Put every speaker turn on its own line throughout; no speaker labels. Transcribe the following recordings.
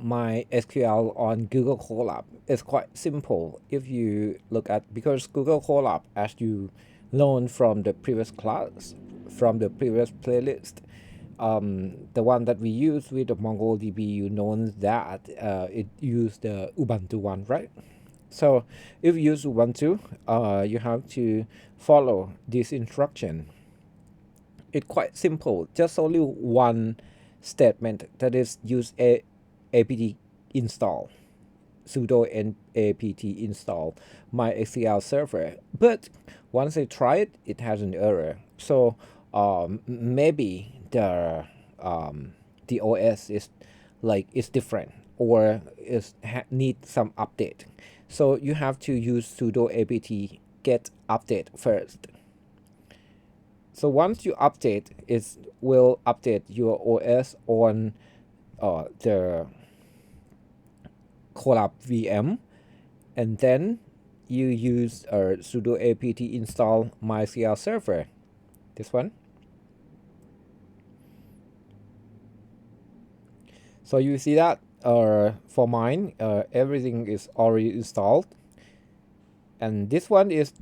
MySQL on Google Colab. It's quite simple if you look at, because Google Colab, as you learned from the previous class, from the previous playlist, the one that we use with the MongoDB, you know that it used the Ubuntu one, right? So if you use Ubuntu, you have to follow this instruction. It's quite simple, just only one statement, that is use apt install, sudo apt install MySQL server. But once I try it, it has an error. So maybe the OS is different, or need some update. So you have to use sudo apt get update first. So once you update, it will update your OS on the Colab VM, and then you use sudo apt install MySQL server. This one. So you see that for mine, everything is already installed, and this one is,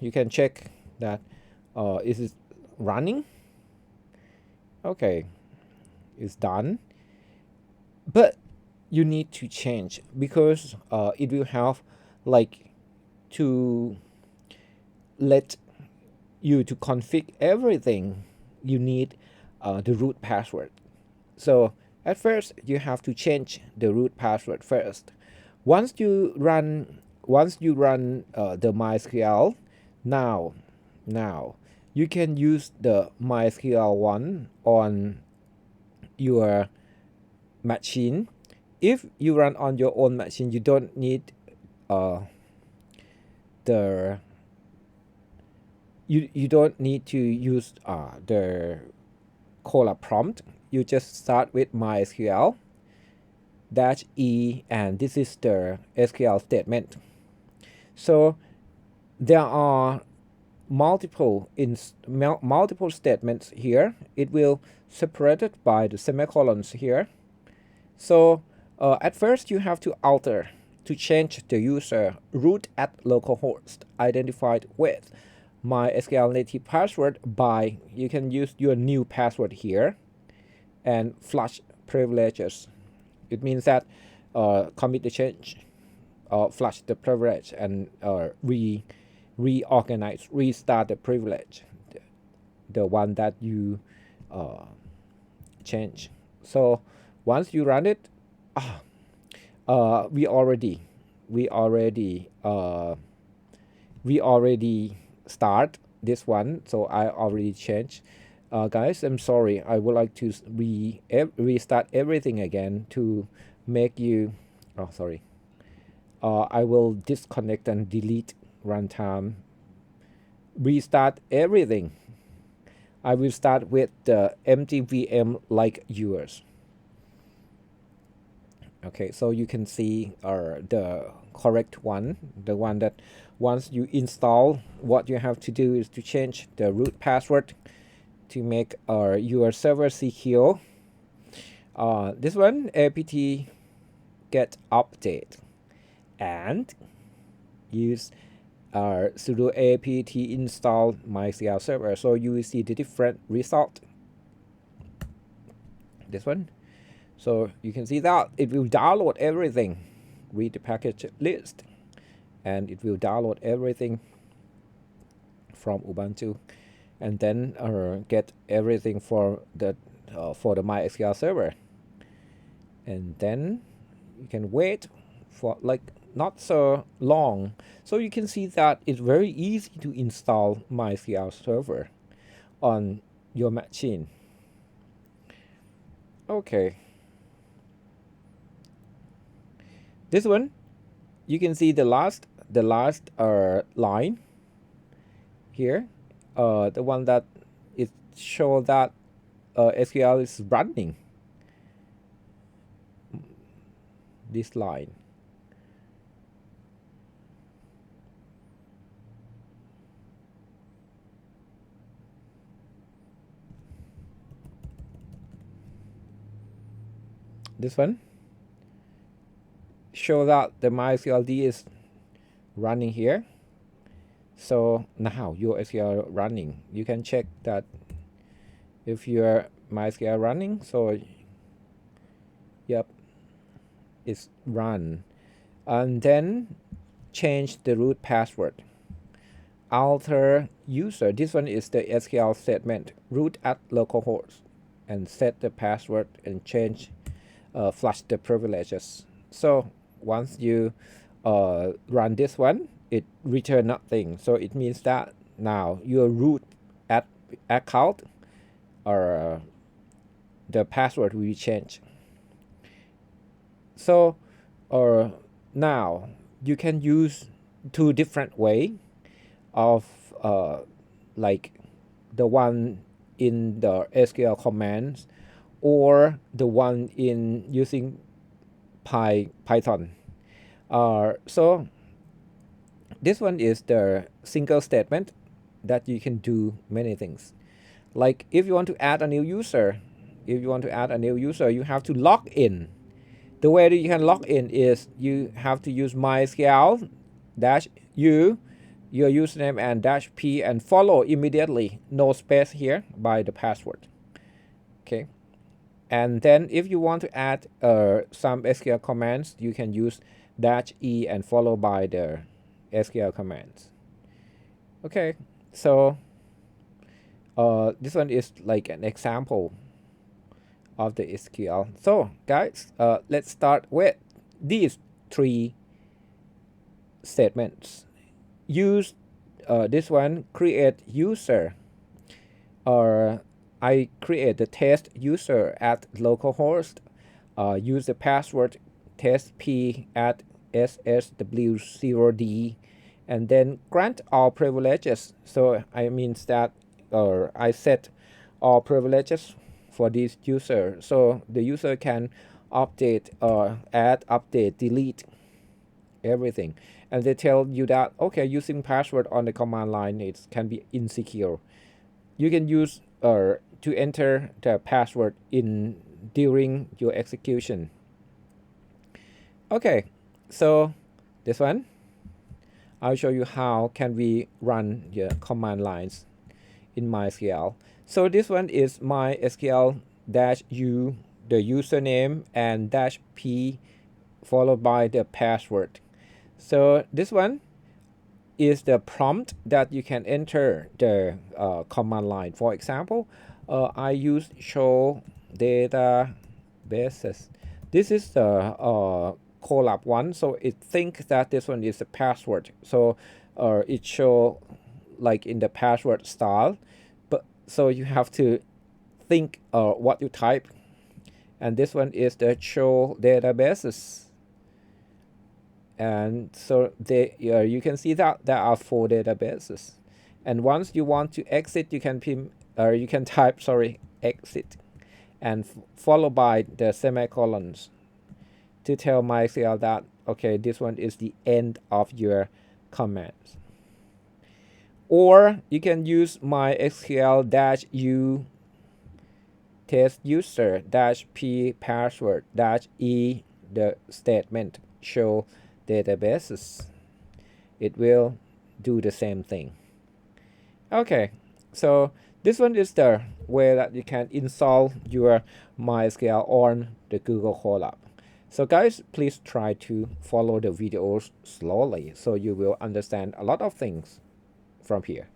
you can check that is it running. Okay, it's done, but you need to change, because it will have to let you to config everything. You need the root password. So at first you have to change the root password first. Once you run the MySQL, now you can use the MySQL one on your machine. If you run on your own machine, you don't need you don't need to use the Colab prompt. You just start with MySQL -e, and this is the SQL statement. So there are multiple statements here. It will separated by the semicolons here. So at first you have to alter to change the user root at localhost identified with MySQL native password by, you can use your new password here, and flush privileges. It means that commit the change, flush the privilege, and reorganize, restart the privilege, the one that you change. So once you run it, we already start this one, so I already changed. Guys, I'm sorry, I would like to restart everything again to make you, sorry, I will disconnect and delete runtime, restart everything. I will start with the empty VM like yours. Okay, so you can see the correct one, the one that once you install, what you have to do is to change the root password to make your server secure. This one, apt get update, and use sudo apt install MySQL server. So you will see the different result. This one. So you can see that it will download everything, read the package list, and it will download everything from Ubuntu, and then get everything for the MySQL server. And then you can wait for not so long. So you can see that it's very easy to install MySQL server on your machine. Okay. This one, you can see the last line here, the one that it shows that SQL is running. This line. This one. show that the MySQL is running here. So now your SQL running. You can check that if your MySQL running. So yep, it's run. And then change the root password. Alter user. This one is the SQL statement. Root at localhost and set the password and change, flush the privileges. So once you run this one, it return nothing. So it means that now your root at account or the password will change. So now you can use two different way of like the one in the SQL commands or the one in using Python. So this one is the single statement that you can do many things. Like if you want to add a new user, you have to log in. The way that you can log in is you have to use MySQL -u, your username and -p, and follow immediately, no space here, by the password. Okay. And then if you want to add some SQL commands, you can use -e and follow by the SQL commands. Okay. So this one is like an example of the SQL. So guys, let's start with these three statements. Use this one, create user, or I create the test user at localhost, use the password test p at ssw0d, and then grant all privileges. So I means that I set all privileges for this user, so the user can update or add, update, delete everything. And they tell you that, okay, using password on the command line, it can be insecure. You can use to enter the password in during your execution. Okay, so this one, I'll show you how can we run the command lines in MySQL. So this one is MySQL -u, the username, and -p followed by the password. So this one is the prompt that you can enter the command line. For example, I use show databases. This is the collab one, so it thinks that this one is the password. So it show like in the password style, but so you have to think what you type. And this one is the show databases. And so you can see that there are 4 databases. And once you want to exit, you can type exit and followed by the semicolons to tell MySQL that, okay, this one is the end of your commands. Or you can use MySQL -u test user -p password -e the statement show databases. It will do the same thing. Okay, so this one is the way that you can install your MySQL on the Google Colab. So guys, please try to follow the videos slowly so you will understand a lot of things from here.